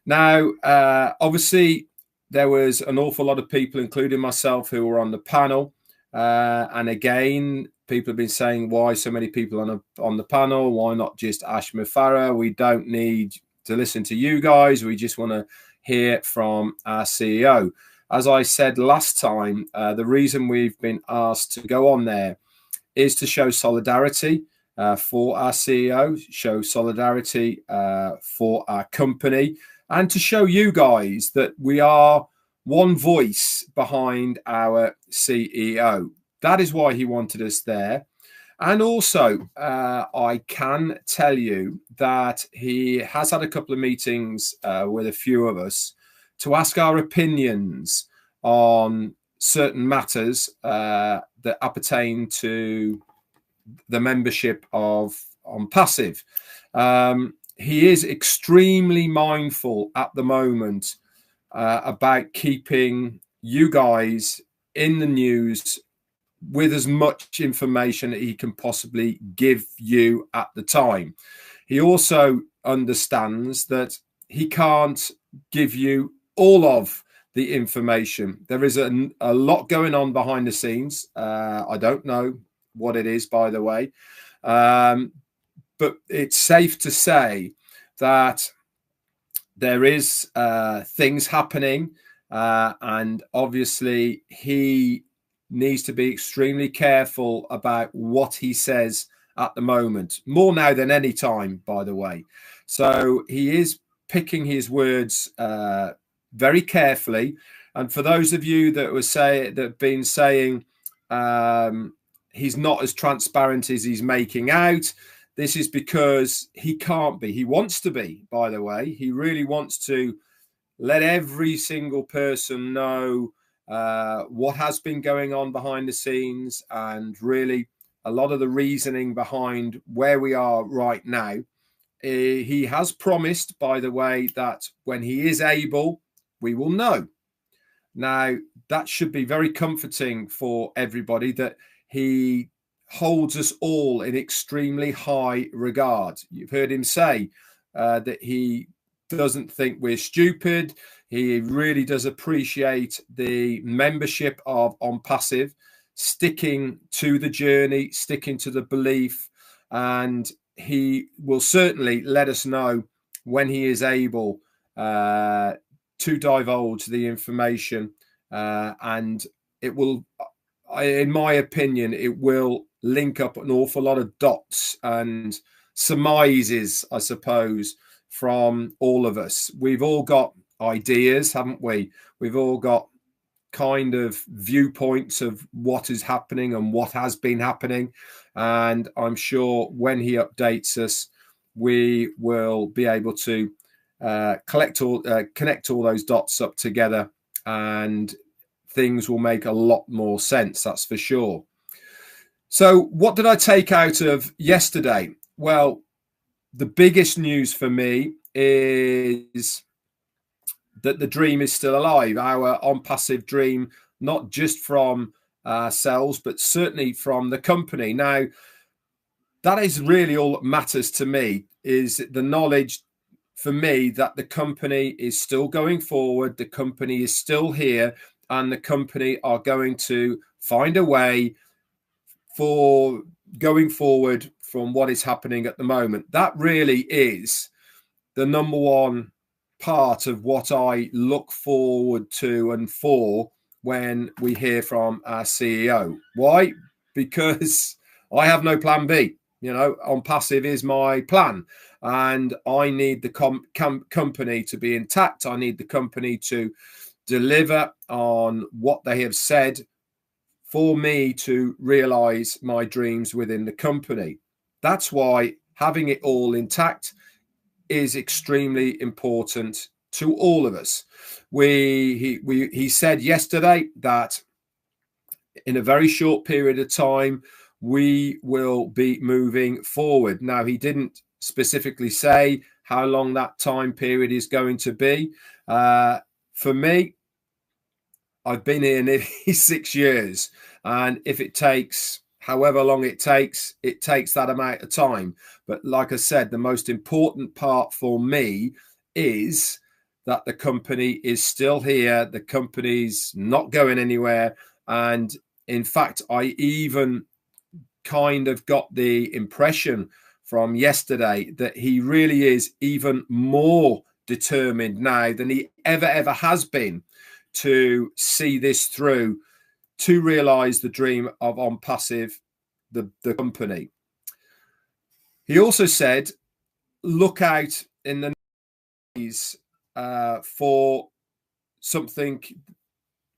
Now, obviously, there was an awful lot of people, including myself, who were on the panel. And again, people have been saying, why so many people on the panel? Why not just Ashma Farah? We don't need to listen to you guys. We just want to hear from our CEO. As I said last time, the reason we've been asked to go on there is to show solidarity for our CEO, show solidarity for our company, and to show you guys that we are one voice behind our CEO. That is why he wanted us there. And also, I can tell you that he has had a couple of meetings with a few of us to ask our opinions on certain matters that appertain to the membership of OnPassive. He is extremely mindful at the moment about keeping you guys in the news with as much information that he can possibly give you at the time. He also understands that he can't give you all of the information. There is a lot going on behind the scenes. I don't know what it is, by the way. But it's safe to say that there is things happening, and obviously he needs to be extremely careful about what he says at the moment, more now than any time, by the way. So he is picking his words very carefully. And for those of you that have been saying he's not as transparent as he's making out, this is because he can't be. He wants to be, by the way. He really wants to let every single person know what has been going on behind the scenes, and really a lot of the reasoning behind where we are right now. He has promised, by the way, that when he is able, we will know. Now, that should be very comforting for everybody, that he holds us all in extremely high regard. You've heard him say that he doesn't think we're stupid. He really does appreciate the membership of OnPassive, sticking to the journey, sticking to the belief, and he will certainly let us know when he is able to divulge the information, and it will, in my opinion, it will link up an awful lot of dots and surmises, I suppose, from all of us. We've all got ideas, haven't we? We've all got kind of viewpoints of what is happening and what has been happening. And I'm sure when he updates us, we will be able to connect all those dots up together, and things will make a lot more sense, that's for sure. So what did I take out of yesterday? Well, the biggest news for me is that the dream is still alive, our OnPassive dream, not just from ourselves, but certainly from the company. Now, that is really all that matters to me, is the knowledge for me that the company is still going forward, the company is still here, and the company are going to find a way for going forward from what is happening at the moment. That really is the number one part of what I look forward to and for when we hear from our CEO. Why? Because I have no plan B. You know, OnPassive is my plan, and I need the company to be intact. I need the company to deliver on what they have said for me to realize my dreams within the company. That's why having it all intact is extremely important to all of us. He said yesterday that in a very short period of time, we will be moving forward. Now, he didn't specifically say how long that time period is going to be. For me, I've been here nearly 6 years, and if it takes however long it takes that amount of time. But like I said, the most important part for me is that the company is still here. The company's not going anywhere. And in fact, I even kind of got the impression from yesterday that he really is even more determined now than he ever has been to see this through, to realize the dream of OnPassive, the company. He also said, look out in the days for something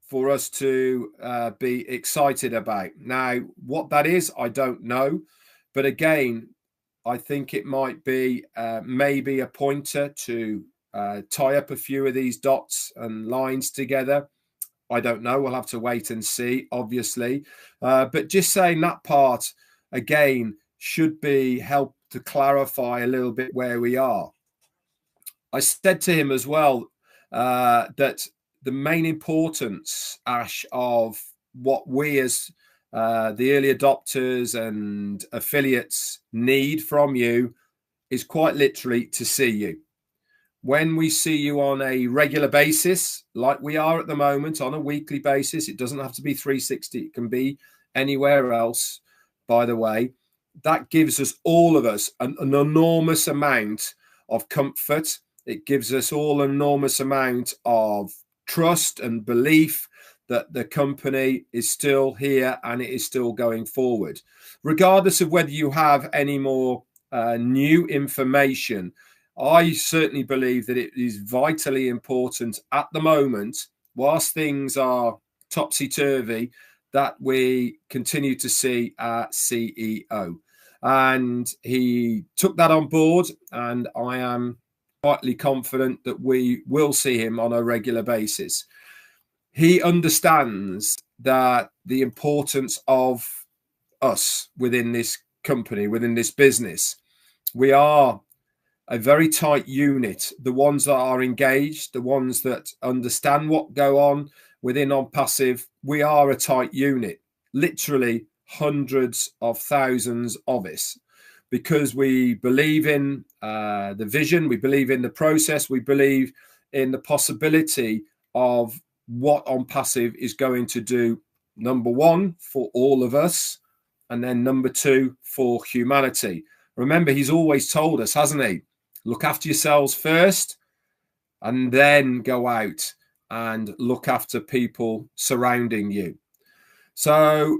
for us to be excited about. Now, what that is, I don't know. But again, I think it might be maybe a pointer to tie up a few of these dots and lines together. I don't know. We'll have to wait and see, obviously. But just saying that part, again, should be help to clarify a little bit where we are. I said to him as well that the main importance, Ash, of what we as the early adopters and affiliates need from you is quite literally to see you. When we see you on a regular basis, like we are at the moment, on a weekly basis, it doesn't have to be 360. It can be anywhere else, by the way. That gives us, all of us, an enormous amount of comfort. It gives us all an enormous amount of trust and belief that the company is still here and it is still going forward. Regardless of whether you have any more new information, I certainly believe that it is vitally important at the moment, whilst things are topsy-turvy, that we continue to see our CEO. And he took that on board, and I am quietly confident that we will see him on a regular basis. He understands that the importance of us within this company, within this business. We are a very tight unit. The ones that are engaged, the ones that understand what go on within OnPassive, we are a tight unit, literally hundreds of thousands of us, because we believe in the vision, we believe in the process, we believe in the possibility of what OnPassive is going to do, number one, for all of us, and then number two, for humanity. Remember, he's always told us, hasn't he? Look after yourselves first, and then go out and look after people surrounding you. So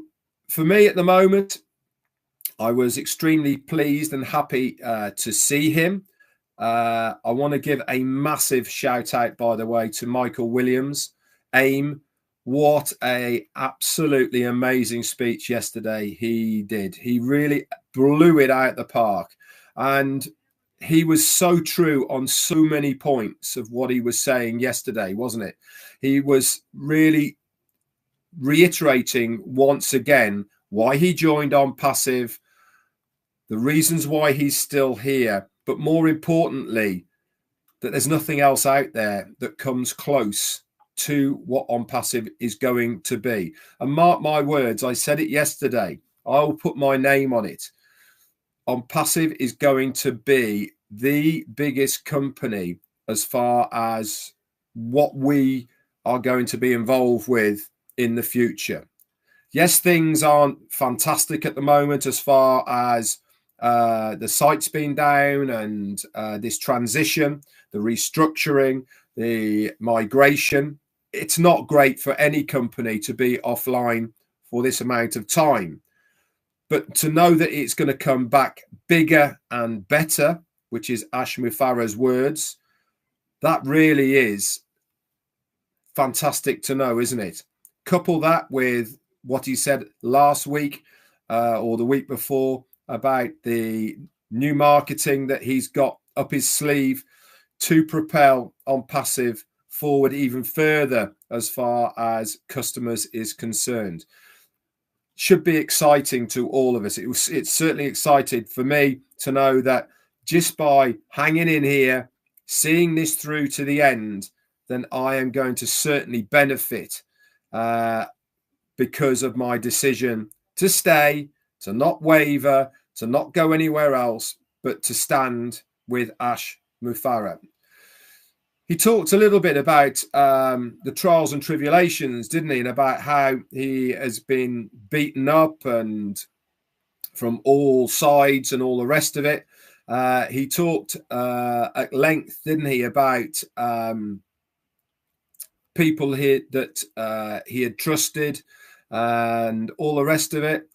for me at the moment, I was extremely pleased and happy to see him. I want to give a massive shout out, by the way, to Michael Williams, AIM. What a absolutely amazing speech yesterday he did. He really blew it out the park. And he was so true on so many points of what he was saying yesterday, wasn't it? He was really reiterating once again why he joined OnPassive, the reasons why he's still here, but more importantly, that there's nothing else out there that comes close to what OnPassive is going to be. And mark my words, I said it yesterday, I'll put my name on it. OnPassive is going to be the biggest company as far as what we are going to be involved with in the future. Yes, things aren't fantastic at the moment as far as the site's been down and this transition, the restructuring, the migration. It's not great for any company to be offline for this amount of time. But to know that it's going to come back bigger and better, which is Ash Mufareh's words, that really is fantastic to know, isn't it? Couple that with what he said last week or the week before about the new marketing that he's got up his sleeve to propel OnPassive forward even further as far as customers is concerned. Should be exciting to all of us. It's certainly excited for me to know that just by hanging in here, seeing this through to the end, then I am going to certainly benefit because of my decision to stay, to not waver, to not go anywhere else, but to stand with Ash Mufareh. he talked a little bit about the trials and tribulations, didn't he? And about how he has been beaten up and from all sides and all the rest of it. He talked at length, didn't he, about people here that he had trusted and all the rest of it.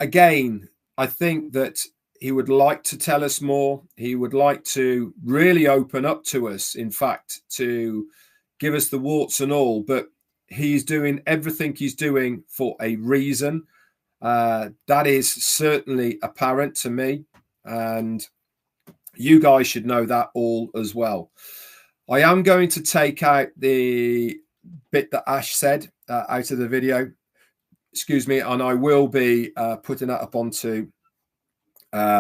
Again, I think that he would like to tell us more. He would like to really open up to us, in fact, to give us the warts and all. But he's doing everything he's doing for a reason. That is certainly apparent to me. And you guys should know that all as well. I am going to take out the bit that Ash said out of the video. Excuse me. And I will be putting that up onto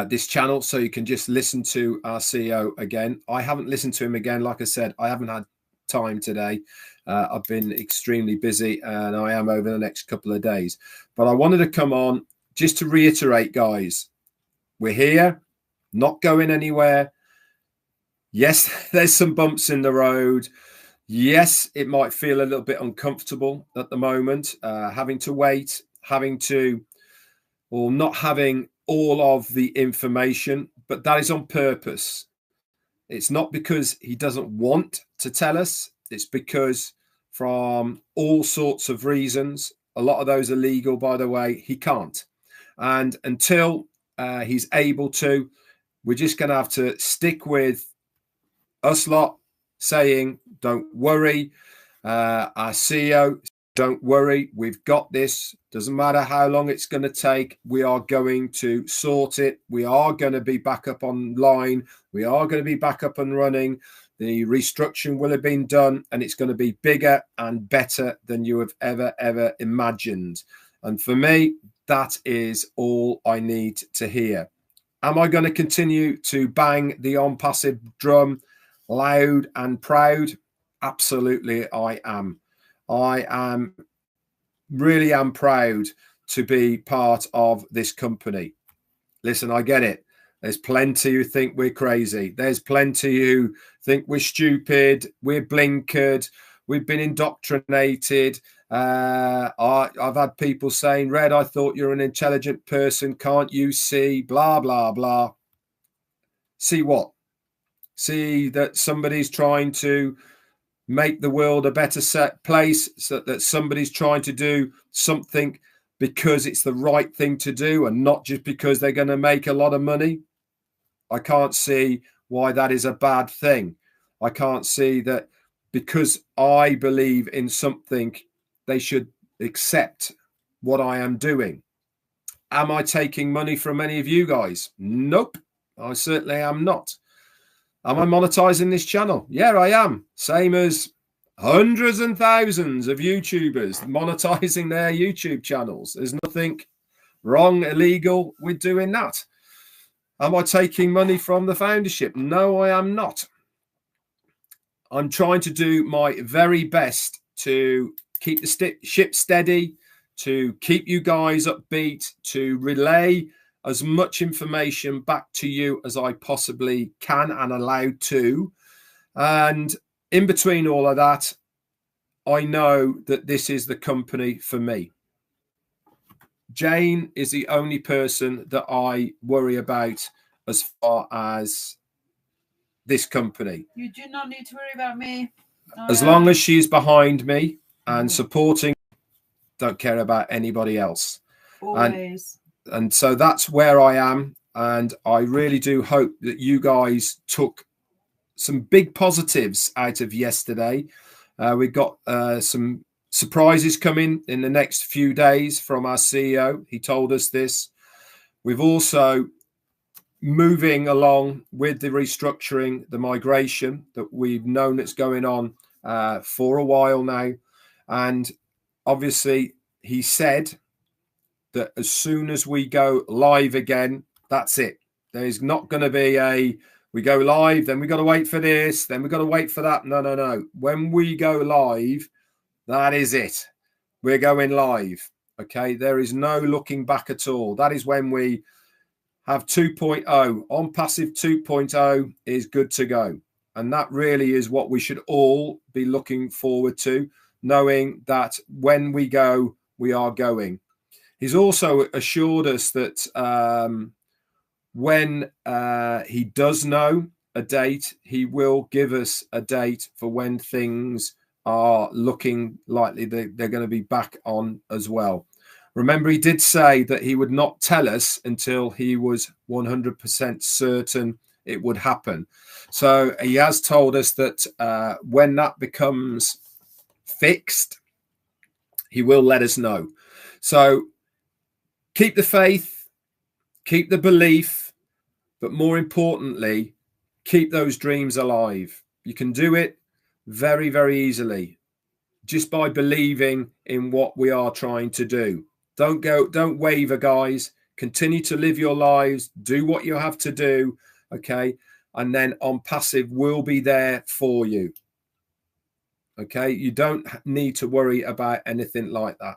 this channel, so you can just listen to our CEO again. I haven't listened to him again. Like I said, I haven't had time today. I've been extremely busy, and I am over the next couple of days. But I wanted to come on just to reiterate, guys, we're here, not going anywhere. Yes, there's some bumps in the road. Yes, it might feel a little bit uncomfortable at the moment, having to wait, or not having all of the information, but that is on purpose. It's not because he doesn't want to tell us. It's because from all sorts of reasons, a lot of those are legal, by the way, he can't. And until he's able to, we're just going to have to stick with us lot saying, don't worry, our CEO, don't worry, we've got this. Doesn't matter how long it's going to take. We are going to sort it. We are going to be back up online. We are going to be back up and running. The restructuring will have been done, and it's going to be bigger and better than you have ever imagined. And for me, that is all I need to hear. Am I going to continue to bang the OnPassive drum loud and proud? Absolutely, I am. I really am proud to be part of this company. Listen, I get it. There's plenty who think we're crazy. There's plenty who think we're stupid, we're blinkered, we've been indoctrinated. I've had people saying, Red, I thought you're an intelligent person. Can't you see? Blah, blah, blah. See what? See that somebody's trying to make the world a better place, so that somebody's trying to do something because it's the right thing to do and not just because they're going to make a lot of money. I can't see why that is a bad thing. I can't see that because I believe in something, they should accept what I am doing. Am I taking money from any of you guys? Nope, I certainly am not. Am I monetizing this channel? Yeah, I am. Same as hundreds and thousands of YouTubers monetizing their YouTube channels. There's nothing wrong, illegal with doing that. Am I taking money from the foundership? No, I am not. I'm trying to do my very best to keep the ship steady, to keep you guys upbeat, to relay as much information back to you as I possibly can and allowed to. And in between all of that, I know that this is the company for me. Jane is the only person that I worry about as far as this company. You do not need to worry about me. As long as she's behind me and supporting, don't care about anybody else. Always. And so that's where I am. And I really do hope that you guys took some big positives out of yesterday. We've got some surprises coming in the next few days from our CEO. He told us this. We've also moving along with the restructuring, the migration that we've known that's going on for a while now. And obviously, he said that as soon as we go live again, that's it. There's not going to be we go live, then we got to wait for this, then we got to wait for that. No, no, no. When we go live, that is it. We're going live. Okay. There is no looking back at all. That is when we have 2.0. OnPassive 2.0 is good to go. And that really is what we should all be looking forward to, knowing that when we go, we are going. He's also assured us that when he does know a date, he will give us a date for when things are looking likely they're going to be back on as well. Remember, he did say that he would not tell us until he was 100% certain it would happen. So he has told us that when that becomes fixed, he will let us know. So keep the faith, keep the belief, but more importantly, keep those dreams alive. You can do it very, very easily just by believing in what we are trying to do. Don't waver, guys. Continue to live your lives, do what you have to do, okay? And then OnPassive will be there for you. Okay, you don't need to worry about anything like that.